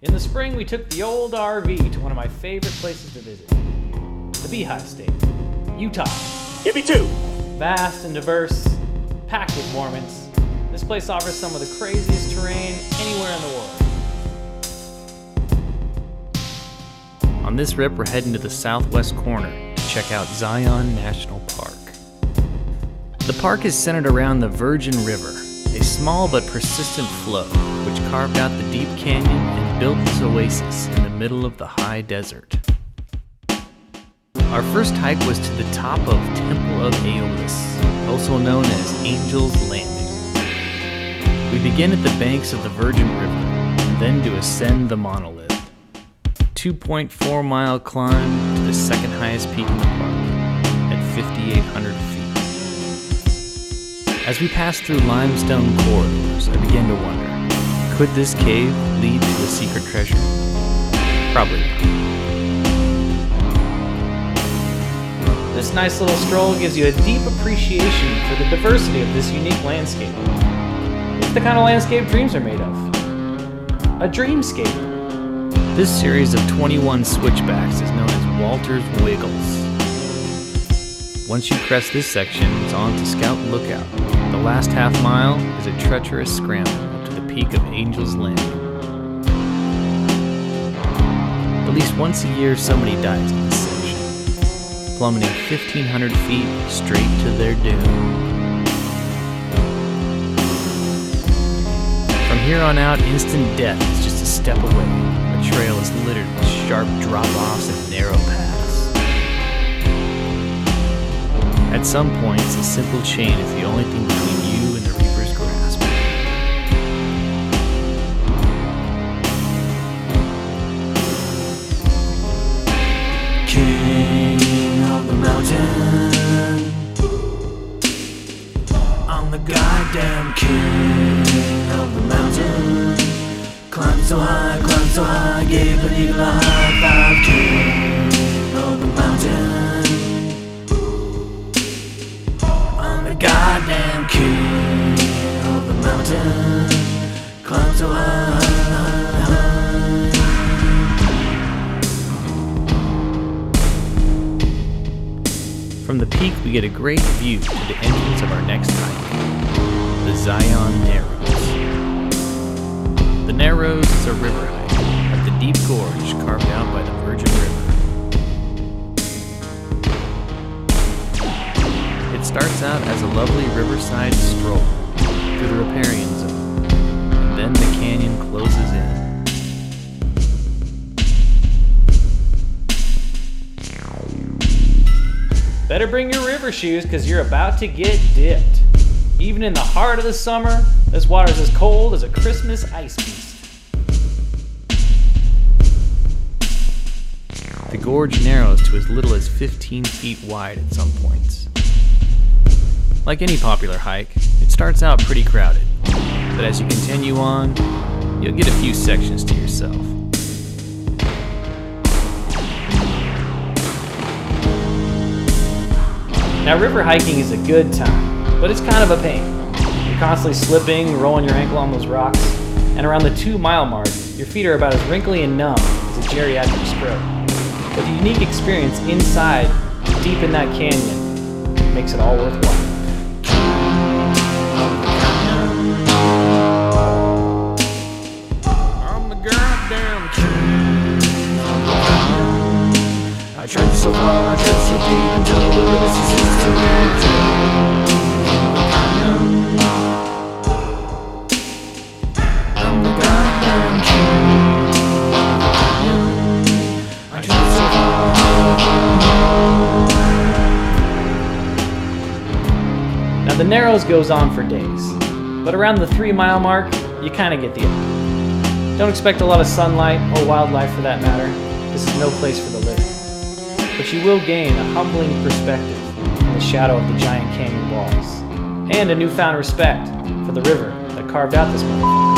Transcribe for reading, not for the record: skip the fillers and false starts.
In the spring, we took the old RV to one of my favorite places to visit, the Beehive State, Utah. Give me two. Vast and diverse, packed with Mormons, this place offers some of the craziest terrain anywhere in the world. On this rip, we're heading to the southwest corner to check out Zion National Park. The park is centered around the Virgin River, a small but persistent flow which carved out the deep canyon and built this oasis in the middle of the high desert. Our first hike was to the top of Temple of Aeolus, also known as Angel's Landing. We begin at the banks of the Virgin River and then to ascend the monolith. 2.4-mile climb to the second highest peak in the park at 5,800 feet. As we pass through limestone corridors, I begin to wonder, could this cave lead to a secret treasure? Probably not. This nice little stroll gives you a deep appreciation for the diversity of this unique landscape. It's the kind of landscape dreams are made of. A dreamscape. This series of 21 switchbacks is known as Walter's Wiggles. Once you crest this section, it's on to Scout Lookout. The last half mile is a treacherous scramble up to the peak of Angel's Landing. At least once a year, somebody dies in this section, plummeting 1,500 feet straight to their doom. From here on out, instant death is just a step away. The trail is littered with sharp drop-offs and narrow paths. At some points, a simple chain is the only thing between you and the Reaper's grasp. King of the mountain, I'm the goddamn king of the mountain. Climb so high, gave an eagle a high five. King of the mountain, goddamn king of the mountain. Climb so high. From the peak, we get a great view to the entrance of our next hike, the Zion Narrows. The Narrows is a river hike at the deep gorge carved out by the Virgin River. It starts out as a lovely riverside stroll through the riparian zone, and then the canyon closes in. Better bring your river shoes because you're about to get dipped. Even in the heart of the summer, this water's as cold as a Christmas ice beast. The gorge narrows to as little as 15 feet wide at some points. Like any popular hike, it starts out pretty crowded, but as you continue on, you'll get a few sections to yourself. Now, river hiking is a good time, but it's kind of a pain. You're constantly slipping, rolling your ankle on those rocks, and around the 2-mile mark, your feet are about as wrinkly and numb as a geriatric scrub. But the unique experience inside, deep in that canyon, makes it all worthwhile. I tread so far, I tread so deep until the wilderness is to I'm the goddamn king. I tread so far. Now the Narrows goes on for days, but around the 3-mile mark, you kind of get the idea. Don't expect a lot of sunlight or wildlife for that matter. This is no place for the living. But you will gain a humbling perspective in the shadow of the giant canyon walls, and a newfound respect for the river that carved out this motherfucker.